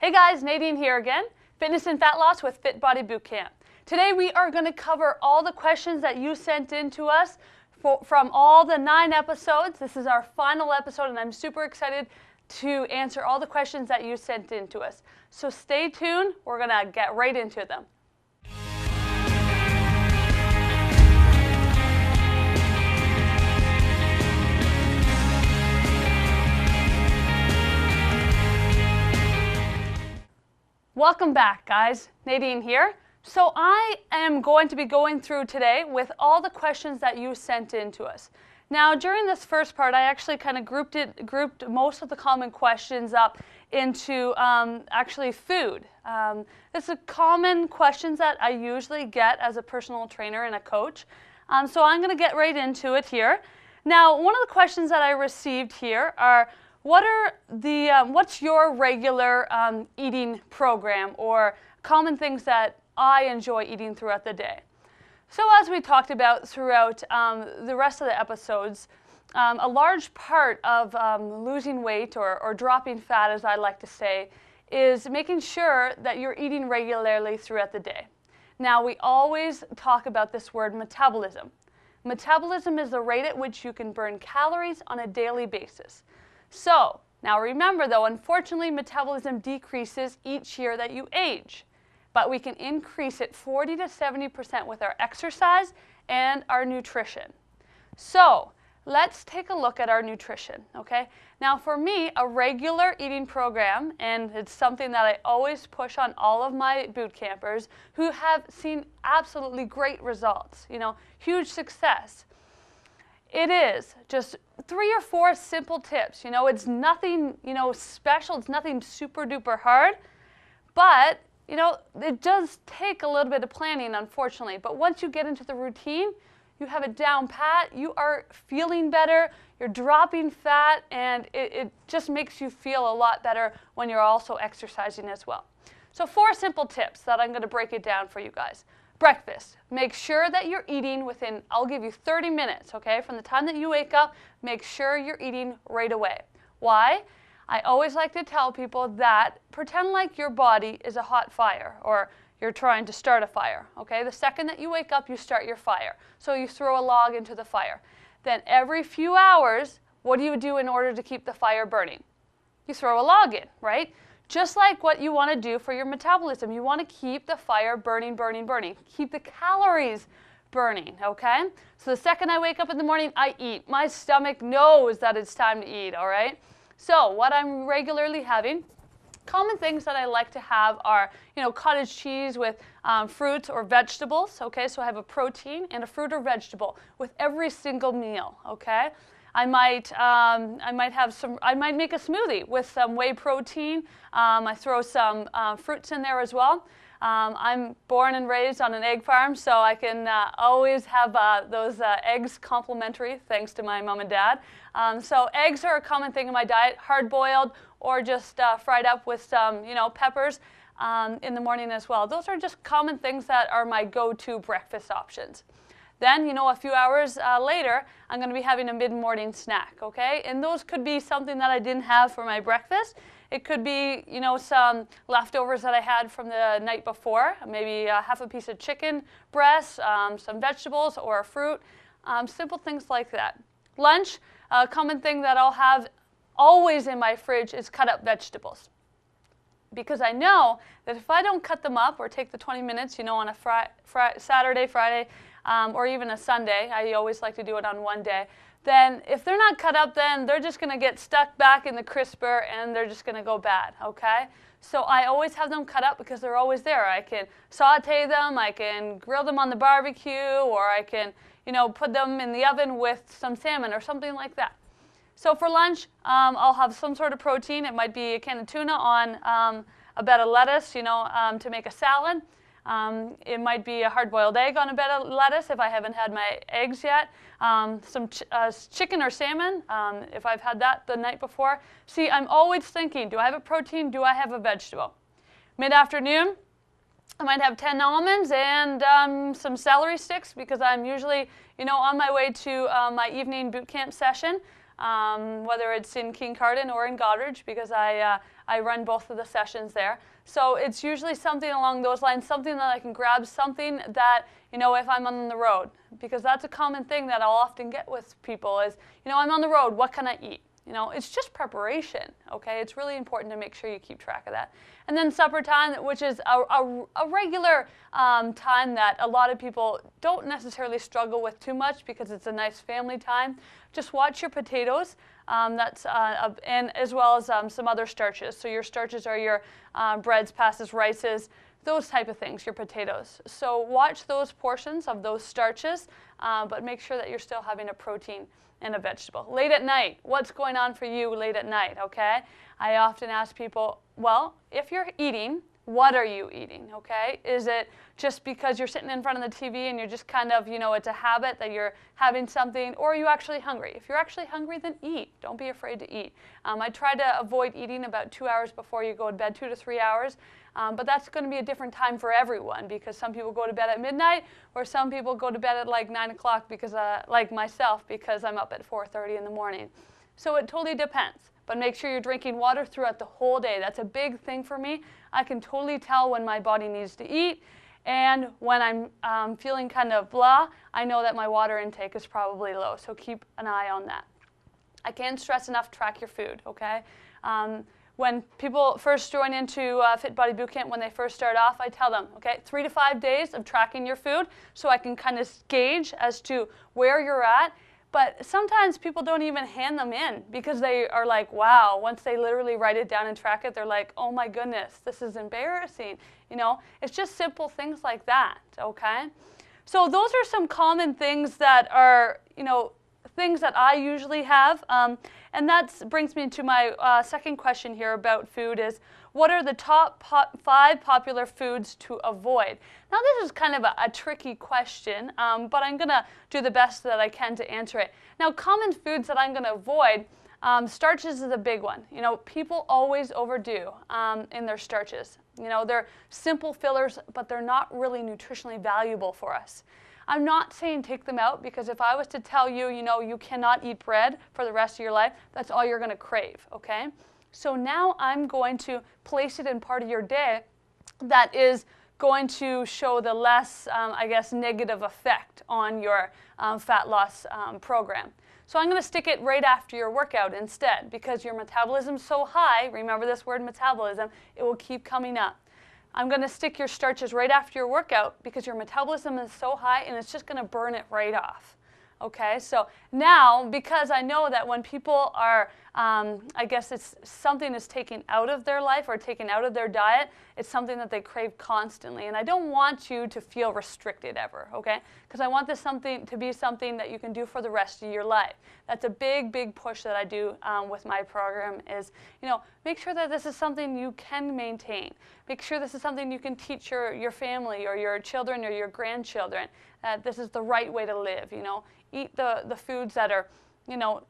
Hey guys, Nadine here again, Fitness and Fat Loss with Fit Body Bootcamp. Today we are going to cover all the questions that you sent in to us from all the 9 episodes. This is our final episode and I'm super excited to answer all the questions that you sent in to us. So stay tuned, we're going to get right into them. Welcome back, guys. Nadine here. So I am going to be going through today with all the questions that you sent in to us. Now, during this first part, I actually kind of grouped most of the common questions up into actually food. This is common questions that I usually get as a personal trainer and a coach. So I'm going to get right into it here. Now, one of the questions that I received here are, what's your regular eating program or common things that I enjoy eating throughout the day? So as we talked about throughout the rest of the episodes, a large part of losing weight or dropping fat, as I like to say, is making sure that you're eating regularly throughout the day. Now, we always talk about this word metabolism. Metabolism is the rate at which you can burn calories on a daily basis. So, now remember though, unfortunately metabolism decreases each year that you age, but we can increase it 40 to 70% with our exercise and our nutrition. So, let's take a look at our nutrition, okay? Now for me, a regular eating program, and it's something that I always push on all of my boot campers who have seen absolutely great results, huge success. It is just 3 or 4 simple tips. It's nothing, special. It's nothing super duper hard. But, it does take a little bit of planning, unfortunately. But once you get into the routine, you have it down pat. You are feeling better. You're dropping fat. And it just makes you feel a lot better when you're also exercising as well. So 4 simple tips that I'm going to break it down for you guys. Breakfast. Make sure that you're eating within, I'll give you 30 minutes, okay? From the time that you wake up, make sure you're eating right away. Why? I always like to tell people that pretend like your body is a hot fire or you're trying to start a fire, okay? The second that you wake up, you start your fire. So you throw a log into the fire. Then every few hours, what do you do in order to keep the fire burning? You throw a log in, right? Just like what you want to do for your metabolism. You want to keep the fire burning, burning, burning. Keep the calories burning, okay? So the second I wake up in the morning, I eat. My stomach knows that it's time to eat, all right? So what I'm regularly having, common things that I like to have are, cottage cheese with fruits or vegetables, okay? So I have a protein and a fruit or vegetable with every single meal, okay? I might make a smoothie with some whey protein. I throw some fruits in there as well. I'm born and raised on an egg farm, so I can always have those eggs complimentary, thanks to my mom and dad. So eggs are a common thing in my diet, hard-boiled or just fried up with some, peppers in the morning as well. Those are just common things that are my go-to breakfast options. Then, a few hours later, I'm going to be having a mid-morning snack, okay? And those could be something that I didn't have for my breakfast. It could be, some leftovers that I had from the night before, maybe half a piece of chicken breast, some vegetables or a fruit, simple things like that. Lunch, a common thing that I'll have always in my fridge is cut up vegetables. Because I know that if I don't cut them up or take the 20 minutes, on a Saturday, Friday, or even a Sunday, I always like to do it on one day, then if they're not cut up, then they're just going to get stuck back in the crisper and they're just going to go bad, okay? So I always have them cut up because they're always there. I can saute them, I can grill them on the barbecue, or I can, put them in the oven with some salmon or something like that. So for lunch, I'll have some sort of protein. It might be a can of tuna on a bed of lettuce, to make a salad. It might be a hard-boiled egg on a bed of lettuce if I haven't had my eggs yet. Some chicken or salmon if I've had that the night before. See, I'm always thinking, do I have a protein? Do I have a vegetable? Mid-afternoon, I might have 10 almonds and some celery sticks because I'm usually, on my way to my evening boot camp session. Whether it's in Kincardine or in Goderich, because I I run both of the sessions there. So it's usually something along those lines, something that I can grab, something that, if I'm on the road, because that's a common thing that I'll often get with people is, I'm on the road, what can I eat? It's just preparation, okay? It's really important to make sure you keep track of that. And then supper time, which is a regular time that a lot of people don't necessarily struggle with too much because it's a nice family time. Just watch your potatoes, and as well as some other starches. So your starches are your breads, pastas, rices, those type of things, your potatoes. So watch those portions of those starches, but make sure that you're still having a protein and a vegetable. Late at night, what's going on for you late at night, okay? I often ask people, well, if you're eating, what are you eating, okay? Is it just because you're sitting in front of the TV and you're just kind of, it's a habit that you're having something, or are you actually hungry? If you're actually hungry, then eat. Don't be afraid to eat. I try to avoid eating about 2 hours before you go to bed, 2 to 3 hours. But that's going to be a different time for everyone because some people go to bed at midnight or some people go to bed at like 9 o'clock because, like myself, because I'm up at 4:30 in the morning. So it totally depends. But make sure you're drinking water throughout the whole day. That's a big thing for me. I can totally tell when my body needs to eat. And when I'm feeling kind of blah, I know that my water intake is probably low. So keep an eye on that. I can't stress enough, track your food, okay? When people first join into Fit Body Bootcamp, when they first start off, I tell them, okay, 3 to 5 days of tracking your food so I can kind of gauge as to where you're at. But sometimes people don't even hand them in because they are like, wow, once they literally write it down and track it, they're like, oh my goodness, this is embarrassing. It's just simple things like that, okay? So those are some common things that are, things that I usually have. And that brings me to my second question here about food is, what are the top 5 popular foods to avoid? Now this is kind of a tricky question, but I'm going to do the best that I can to answer it. Now common foods that I'm going to avoid, starches is a big one. People always overdo in their starches. They're simple fillers, but they're not really nutritionally valuable for us. I'm not saying take them out because if I was to tell you, you cannot eat bread for the rest of your life, that's all you're going to crave, okay? So now I'm going to place it in part of your day that is going to show the less, negative effect on your fat loss program. So I'm going to stick it right after your workout instead because your metabolism's so high, remember this word metabolism, it will keep coming up. I'm going to stick your starches right after your workout because your metabolism is so high and it's just going to burn it right off. Okay, so now because I know that when people are, it's something is taken out of their life or taken out of their diet, it's something that they crave constantly. And I don't want you to feel restricted ever, okay? Because I want this to be something that you can do for the rest of your life. That's a big, big push that I do with my program is, make sure that this is something you can maintain. Make sure this is something you can teach your family or your children or your grandchildren. That this is the right way to live, Eat the foods that are,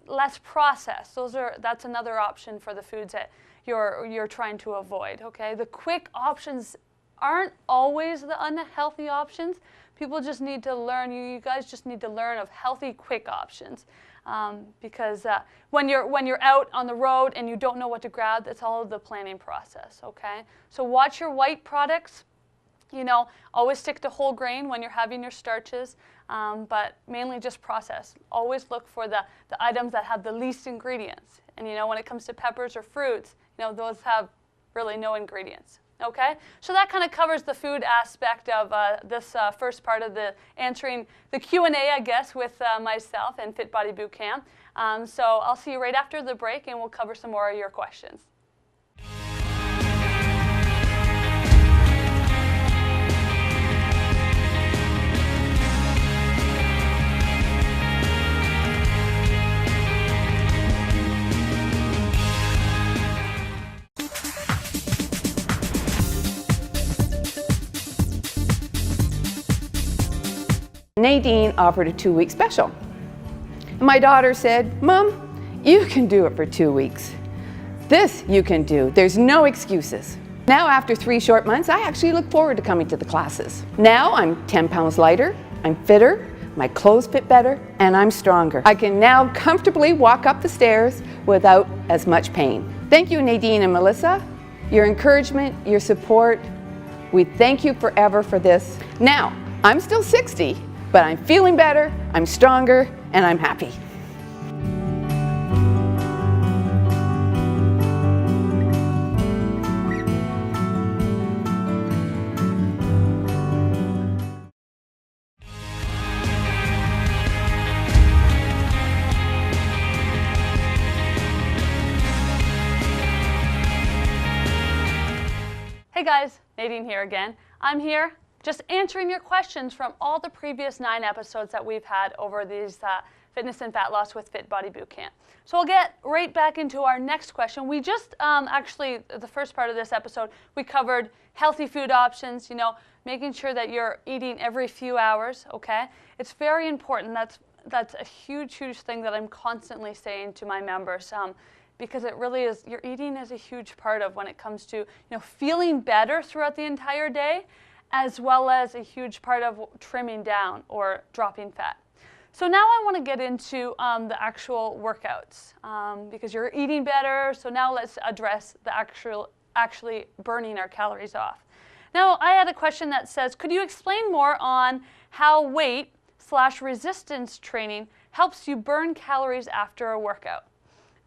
less processed. That's another option for the foods that you're trying to avoid, okay? The quick options aren't always the unhealthy options. People just need to learn, you guys just need to learn of healthy, quick options. Because when you're out on the road and you don't know what to grab, that's all of the planning process, okay? So watch your white products. Always stick to whole grain when you're having your starches, but mainly just processed. Always look for the items that have the least ingredients. And when it comes to peppers or fruits, those have really no ingredients. Okay, so that kind of covers the food aspect of this first part of the answering the Q&A, I guess, with myself and Fit Body Bootcamp. So I'll see you right after the break, and we'll cover some more of your questions. Nadine offered a 2-week special. My daughter said, "Mom, you can do it for 2 weeks. This you can do. There's no excuses." Now, after 3 short months, I actually look forward to coming to the classes. Now I'm 10 pounds lighter, I'm fitter, my clothes fit better, and I'm stronger. I can now comfortably walk up the stairs without as much pain. Thank you, Nadine and Melissa. Your encouragement, your support, we thank you forever for this. Now, I'm still 60, but I'm feeling better, I'm stronger, and I'm happy. Hey guys, Nadine here again. I'm here just answering your questions from all the previous 9 episodes that we've had over these Fitness and Fat Loss with Fit Body Bootcamp. So we'll get right back into our next question. We just actually, the first part of this episode, we covered healthy food options, making sure that you're eating every few hours, okay? It's very important. That's a huge, huge thing that I'm constantly saying to my members. Because it really is, your eating is a huge part of when it comes to feeling better throughout the entire day, as well as a huge part of trimming down or dropping fat. So now I want to get into the actual workouts because you're eating better. So now let's address the actually burning our calories off. Now I had a question that says, could you explain more on how weight/resistance training helps you burn calories after a workout?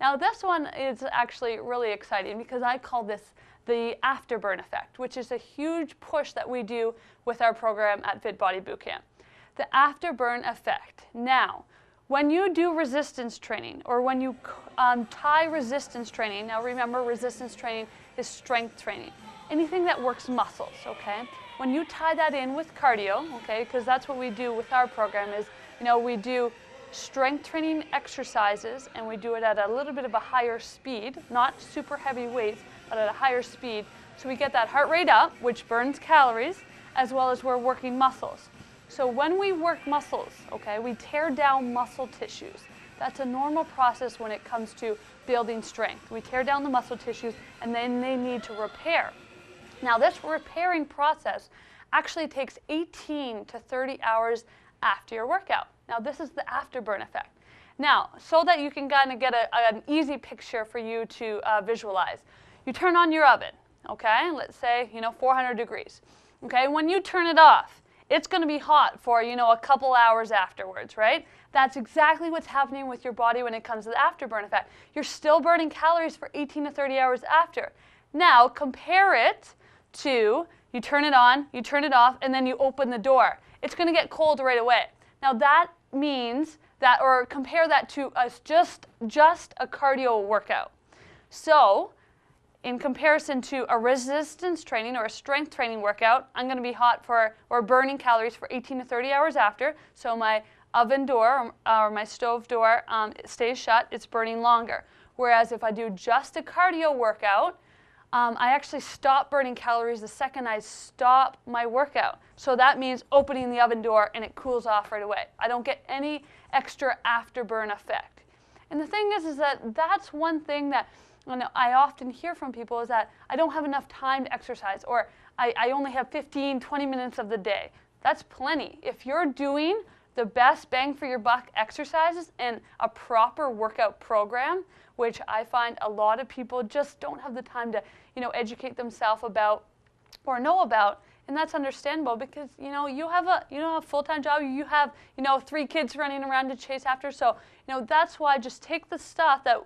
Now this one is actually really exciting because I call this the afterburn effect, which is a huge push that we do with our program at Fit Body Bootcamp. The afterburn effect. Now, when you do resistance training or when you tie resistance training, now remember resistance training is strength training, anything that works muscles, okay? When you tie that in with cardio, okay, because that's what we do with our program is, we do strength training exercises and we do it at a little bit of a higher speed, not super heavy weights, but at a higher speed. So we get that heart rate up, which burns calories, as well as we're working muscles. So when we work muscles, okay, we tear down muscle tissues. That's a normal process when it comes to building strength. We tear down the muscle tissues and then they need to repair. Now this repairing process actually takes 18 to 30 hours after your workout. Now this is the afterburn effect. Now, so that you can kind of get an easy picture for you to visualize, you turn on your oven, okay? Let's say, 400 degrees. Okay, when you turn it off, it's going to be hot for, a couple hours afterwards, right? That's exactly what's happening with your body when it comes to the afterburn effect. You're still burning calories for 18 to 30 hours after. Now, compare it to, you turn it on, you turn it off, and then you open the door. It's going to get cold right away. Now that means that, or compare that to just a cardio workout. So in comparison to a resistance training or a strength training workout, I'm going to be hot for, or burning calories for 18 to 30 hours after. So my oven door or my stove door stays shut, it's burning longer. Whereas if I do just a cardio workout, I actually stop burning calories the second I stop my workout. So that means opening the oven door and it cools off right away. I don't get any extra afterburn effect. And the thing is that that's one thing that I often hear from people is that I don't have enough time to exercise, or I only have 15, 20 minutes of the day. That's plenty. If you're doing the best bang for your buck exercises and a proper workout program, which I find a lot of people just don't have the time to, educate themselves about or know about, and that's understandable because you have a full-time job, you have 3 kids running around to chase after, so that's why just take the stuff that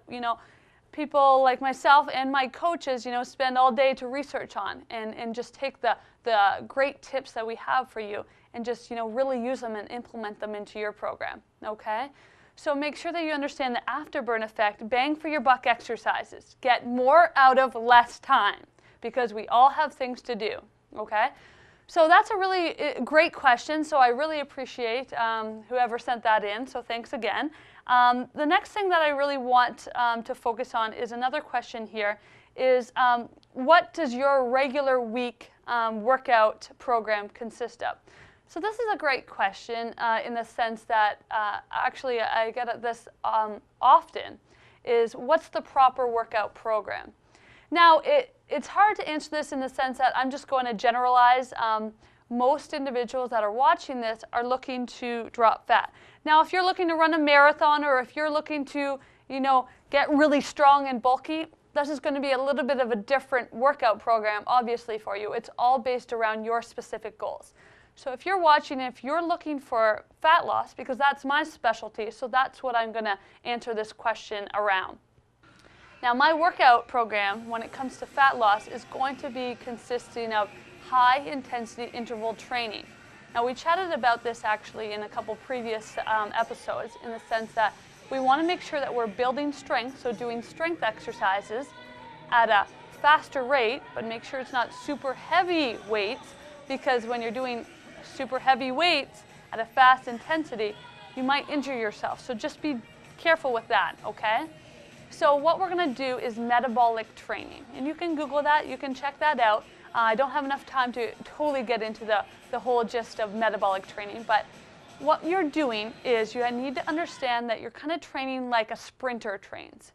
people like myself and my coaches spend all day to research on, and just take the great tips that we have for you and just really use them and implement them into your program. Okay, so make sure that you understand the afterburn effect, bang for your buck exercises. Get more out of less time because we all have things to do. Okay, so that's a really great question, so I really appreciate whoever sent that in, so thanks again. The next thing that I really want to focus on is another question here is what does your regular week workout program consist of? So this is a great question in the sense that actually I get this often is what's the proper workout program? Now it's hard to answer this in the sense that I'm just going to generalize. Most individuals that are watching this are looking to drop fat. Now, if you're looking to run a marathon or if you're looking to, get really strong and bulky, this is going to be a little bit of a different workout program, obviously, for you. It's all based around your specific goals. So if you're watching, if you're looking for fat loss, because that's my specialty, so that's what I'm going to answer this question around. Now, my workout program, when it comes to fat loss, is going to be consisting of high-intensity interval training. Now, we chatted about this actually in a couple previous episodes, in the sense that we want to make sure that we're building strength, so doing strength exercises at a faster rate, but make sure it's not super heavy weights, because when you're doing super heavy weights at a fast intensity, you might injure yourself. So just be careful with that, okay? So what we're going to do is metabolic training. And you can Google that, you can check that out. I don't have enough time to totally get into the whole gist of metabolic training, but what you're doing is you need to understand that you're kind of training like a sprinter trains.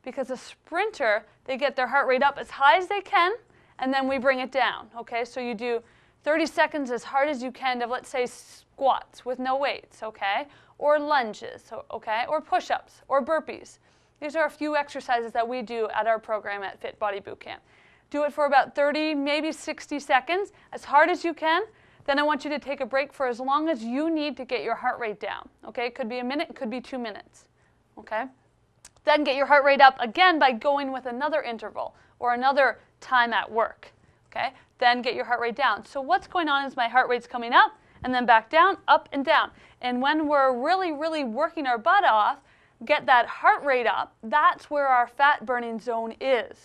Because a sprinter, they get their heart rate up as high as they can, and then we bring it down, okay? So you do 30 seconds as hard as you can of, let's say, squats with no weights, okay? Or lunges, okay? Or push-ups, or burpees. These are a few exercises that we do at our program at Fit Body Bootcamp. Do it for about 30, maybe 60 seconds, as hard as you can. Then I want you to take a break for as long as you need to get your heart rate down, okay? It could be a minute, it could be 2 minutes, okay? Then get your heart rate up again by going with another interval or another time at work, okay? Then get your heart rate down. So what's going on is my heart rate's coming up and then back down, up and down. And when we're really, really working our butt off, get that heart rate up, that's where our fat burning zone is.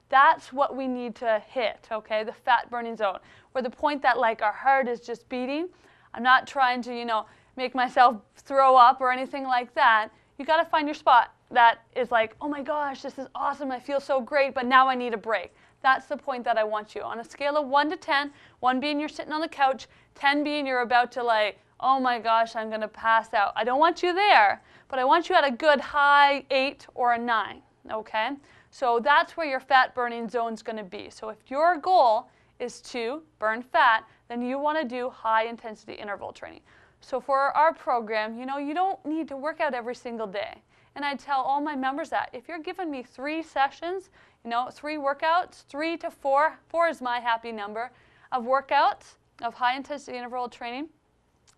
That's what we need to hit, okay, the fat burning zone, where the point that like our heart is just beating. I'm not trying to, make myself throw up or anything like that. You got to find your spot that is like, oh my gosh, this is awesome, I feel so great, but now I need a break. That's the point that I want you. On a scale of 1 to 10, 1 being you're sitting on the couch, 10 being you're about to like, oh my gosh, I'm going to pass out. I don't want you there, but I want you at a good high 8 or a 9, okay? So that's where your fat burning zone is going to be. So if your goal is to burn fat, then you want to do high intensity interval training. So for our program, you don't need to work out every single day. And I tell all my members that if you're giving me 3 sessions, 3 workouts, 3 to 4, 4 is my happy number, of workouts, of high intensity interval training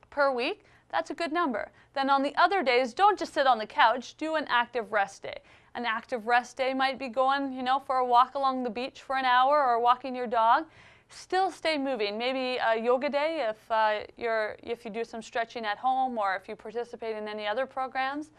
per week, that's a good number. Then on the other days, don't just sit on the couch, do an active rest day. An active rest day might be going, for a walk along the beach for an hour or walking your dog. Still stay moving. Maybe a yoga day if you do some stretching at home or if you participate in any other programs.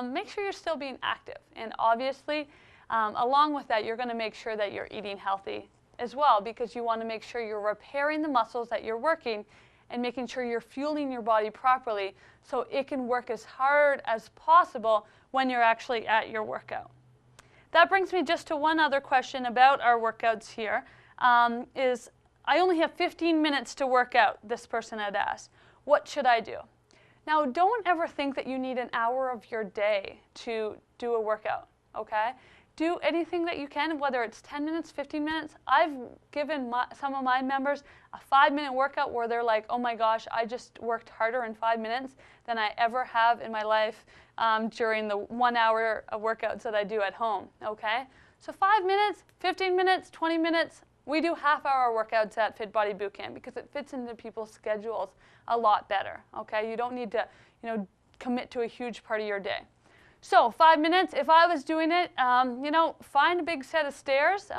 Make sure you're still being active. And obviously, along with that, you're going to make sure that you're eating healthy as well, because you want to make sure you're repairing the muscles that you're working and making sure you're fueling your body properly so it can work as hard as possible when you're actually at your workout. That brings me just to one other question about our workouts here, is I only have 15 minutes to work out, this person had asked. What should I do? Now, don't ever think that you need an hour of your day to do a workout, okay? Do anything that you can, whether it's 10 minutes, 15 minutes. I've given some of my members a 5-minute workout where they're like, oh my gosh, I just worked harder in 5 minutes than I ever have in my life during the 1 hour of workouts that I do at home, okay? So 5 minutes, 15 minutes, 20 minutes, we do half-hour workouts at Fit Body Bootcamp because it fits into people's schedules a lot better, okay? You don't need to, commit to a huge part of your day. So 5 minutes, if I was doing it, find a big set of stairs,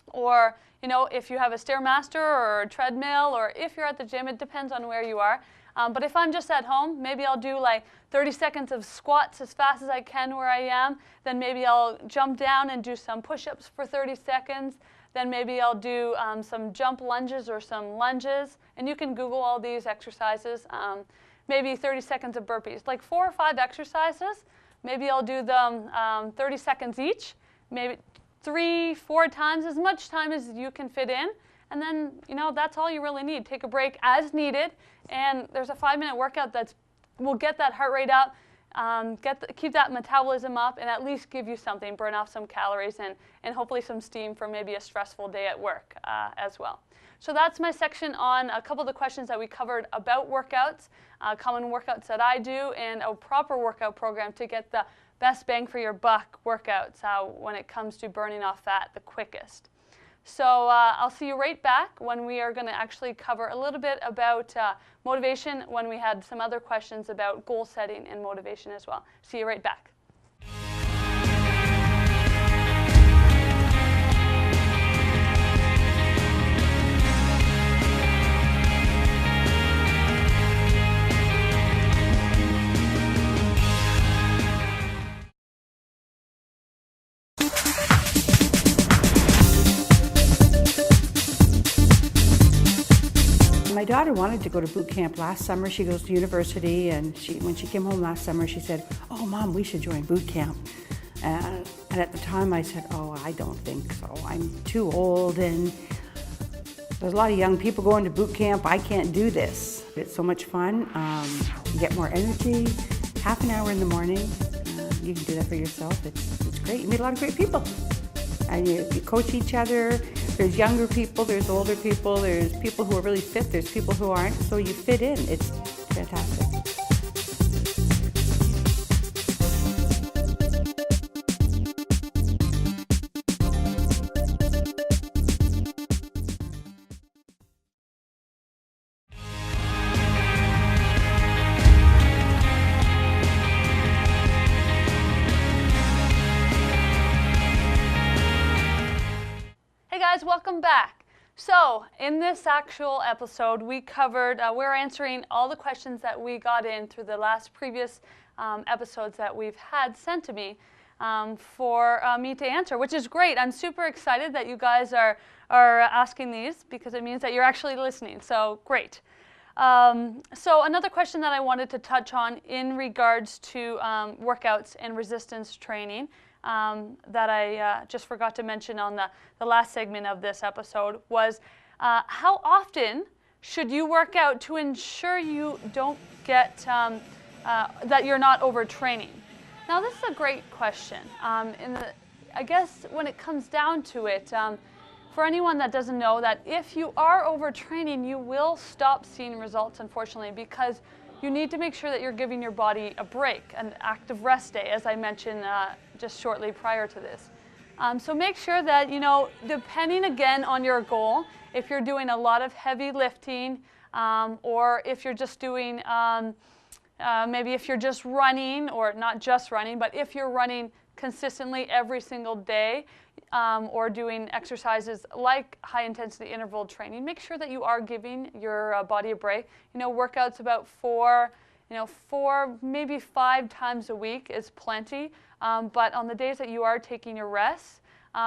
or, if you have a Stairmaster or a treadmill, or if you're at the gym, it depends on where you are. But if I'm just at home, maybe I'll do like 30 seconds of squats as fast as I can where I am. Then maybe I'll jump down and do some push-ups for 30 seconds. Then maybe I'll do some jump lunges or some lunges. And you can Google all these exercises. Maybe 30 seconds of burpees, like 4 or 5 exercises. Maybe I'll do them 30 seconds each, maybe 3, 4 times, as much time as you can fit in. And then, that's all you really need. Take a break as needed. And there's a 5-minute workout will get that heart rate up, keep that metabolism up, and at least give you something, burn off some calories, and hopefully some steam from maybe a stressful day at work as well. So that's my section on a couple of the questions that we covered about workouts, common workouts that I do, and a proper workout program to get the best bang for your buck workouts when it comes to burning off fat the quickest. So I'll see you right back when we are going to actually cover a little bit about motivation, when we had some other questions about goal setting and motivation as well. See you right back. My daughter wanted to go to boot camp last summer. She goes to university, and when she came home last summer, she said, "Oh, Mom, we should join boot camp." And at the time I said, "Oh, I don't think so. I'm too old, and there's a lot of young people going to boot camp. I can't do this." It's so much fun. You get more energy, half an hour in the morning. You can do that for yourself. It's great. You meet a lot of great people. And you coach each other. There's younger people, there's older people, there's people who are really fit, there's people who aren't, so you fit in. It's fantastic. Welcome back. So in this actual episode, we covered, we're answering all the questions that we got in through the previous episodes that we've had sent to me for me to answer, which is great. I'm super excited that you guys are asking these, because it means that you're actually listening. So great. So another question that I wanted to touch on in regards to workouts and resistance training that I just forgot to mention on the last segment of this episode was how often should you work out to ensure you don't get, that you're not overtraining? Now this is a great question. I guess when it comes down to it, for anyone that doesn't know, that if you are overtraining, you will stop seeing results, unfortunately, because you need to make sure that you're giving your body a break, an active rest day, as I mentioned just shortly prior to this. So make sure that, depending again on your goal, if you're doing a lot of heavy lifting, or if you're just doing, maybe if you're just running, or not just running, but if you're running consistently every single day, or doing exercises like high-intensity interval training, make sure that you are giving your body a break. Workouts about four, maybe 5 times a week is plenty. But on the days that you are taking your rest,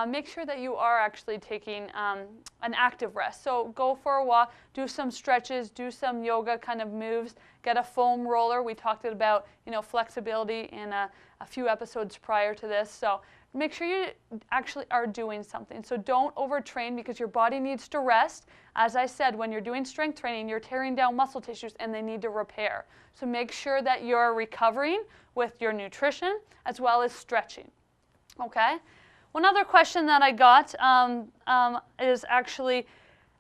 make sure that you are actually taking an active rest. So go for a walk, do some stretches, do some yoga kind of moves, get a foam roller. We talked about, flexibility in a few episodes prior to this. So make sure you actually are doing something. So don't overtrain, because your body needs to rest. As I said, when you're doing strength training, you're tearing down muscle tissues and they need to repair. So make sure that you're recovering with your nutrition as well as stretching. Okay? One other question that I got is actually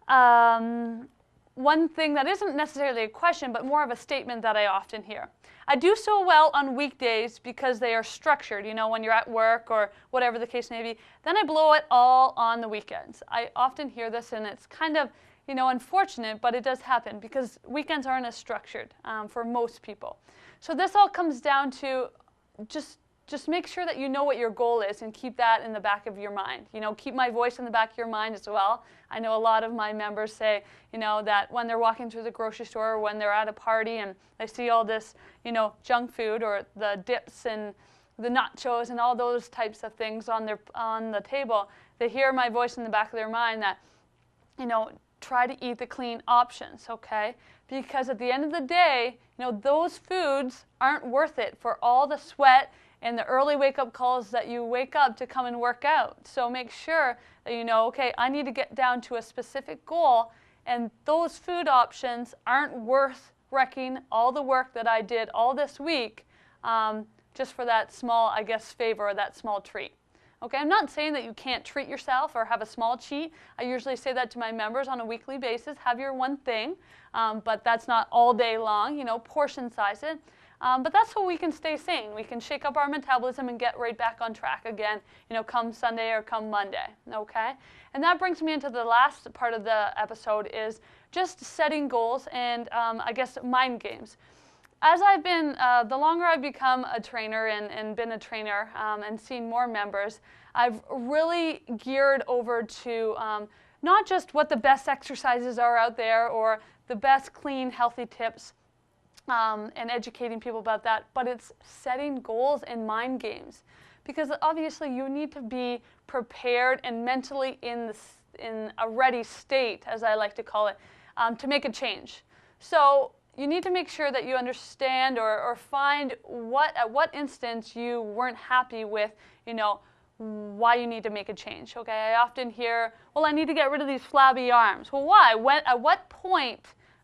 one thing that isn't necessarily a question, but more of a statement that I often hear. I do so well on weekdays because they are structured, when you're at work or whatever the case may be. Then I blow it all on the weekends. I often hear this, and it's kind of, unfortunate, but it does happen because weekends aren't as structured for most people. So this all comes down to just make sure that you know what your goal is and keep that in the back of your mind. Keep my voice in the back of your mind as well. I know a lot of my members say, that when they're walking through the grocery store or when they're at a party and they see all this, junk food or the dips and the nachos and all those types of things on the table, they hear my voice in the back of their mind that, try to eat the clean options, okay? Because at the end of the day, those foods aren't worth it for all the sweat and the early wake-up calls that you wake up to come and work out. So make sure that okay, I need to get down to a specific goal, and those food options aren't worth wrecking all the work that I did all this week just for that small, favor or that small treat. Okay, I'm not saying that you can't treat yourself or have a small cheat. I usually say that to my members on a weekly basis. Have your one thing, but that's not all day long. Portion size it. But that's so we can stay sane. We can shake up our metabolism and get right back on track again, come Sunday or come Monday, okay? And that brings me into the last part of the episode is just setting goals and I guess mind games. As I've been, the longer I've become a trainer and been a trainer and seen more members, I've really geared over to not just what the best exercises are out there or the best clean, healthy tips and educating people about that, but it's setting goals and mind games. Because obviously you need to be prepared and mentally in a ready state, as I like to call it, to make a change. So you need to make sure that you understand or find at what instance you weren't happy with, why you need to make a change. Okay, I often hear, well, I need to get rid of these flabby arms. Well, why? At what point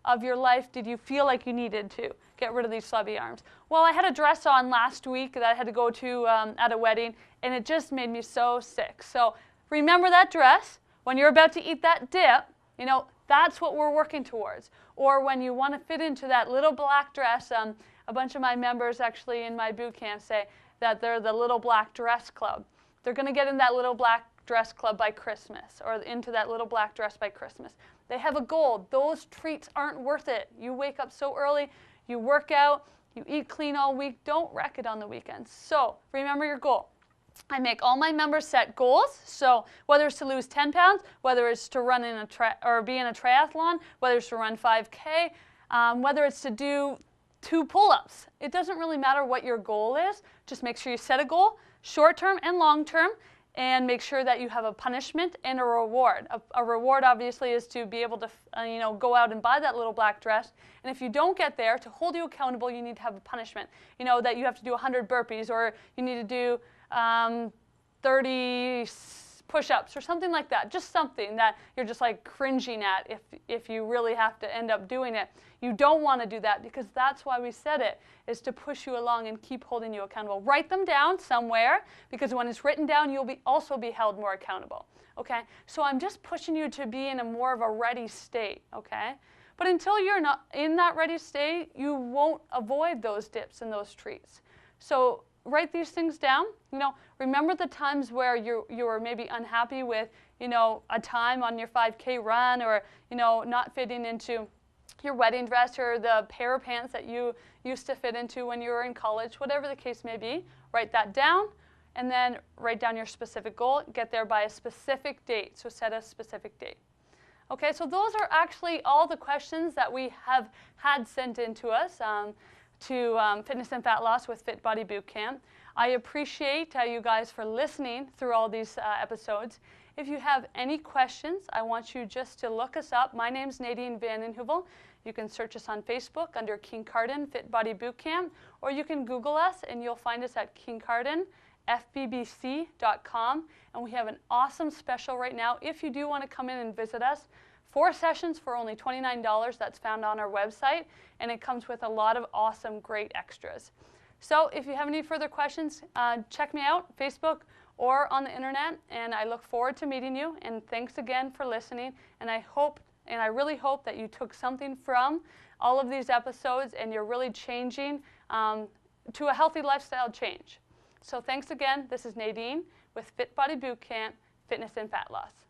of your life did you feel like you needed to get rid of these flabby arms? Well, I had a dress on last week that I had to go to at a wedding, and it just made me so sick. So remember that dress. When you're about to eat that dip, that's what we're working towards. Or when you want to fit into that little black dress, a bunch of my members actually in my boot camp say that they're the little black dress club. They're going to get in that little black dress club by Christmas or into that little black dress by Christmas. They have a goal. Those treats aren't worth it. You wake up so early, you work out, you eat clean all week. Don't wreck it on the weekends. So remember your goal. I make all my members set goals. So whether it's to lose 10 pounds, whether it's to run or be in a triathlon, whether it's to run 5K, whether it's to do 2 pull-ups. It doesn't really matter what your goal is. Just make sure you set a goal, short-term and long-term, and make sure that you have a punishment and a reward. A reward obviously is to be able to go out and buy that little black dress. And if you don't get there, to hold you accountable, you need to have a punishment. That you have to do 100 burpees or you need to do 30 push-ups or something like that. Just something that you're just like cringing at if you really have to end up doing it. You don't want to do that because that's why we said it, is to push you along and keep holding you accountable. Write them down somewhere because when it's written down, you'll also be held more accountable. Okay? So I'm just pushing you to be in a more of a ready state. Okay? But until you're not in that ready state, you won't avoid those dips and those treats. So write these things down. Remember the times where you were maybe unhappy with, a time on your 5K run or, not fitting into your wedding dress or the pair of pants that you used to fit into when you were in college, whatever the case may be. Write that down and then write down your specific goal. Get there by a specific date. So set a specific date. Okay, so those are actually all the questions that we have had sent in to us. To Fitness and Fat Loss with Fit Body Bootcamp. I appreciate you guys for listening through all these episodes. If you have any questions, I want you just to look us up. My name's Nadine Vandenheuvel. You can search us on Facebook under Kincardine Fit Body Bootcamp, or you can Google us and you'll find us at kincardinefbbc.com. And we have an awesome special right now if you do want to come in and visit us. 4 sessions for only $29. That's found on our website, and it comes with a lot of awesome, great extras. So if you have any further questions, check me out, Facebook or on the internet, and I look forward to meeting you. And thanks again for listening. And I really hope that you took something from all of these episodes and you're really changing to a healthy lifestyle change. So thanks again. This is Nadine with Fit Body Bootcamp, Fitness and Fat Loss.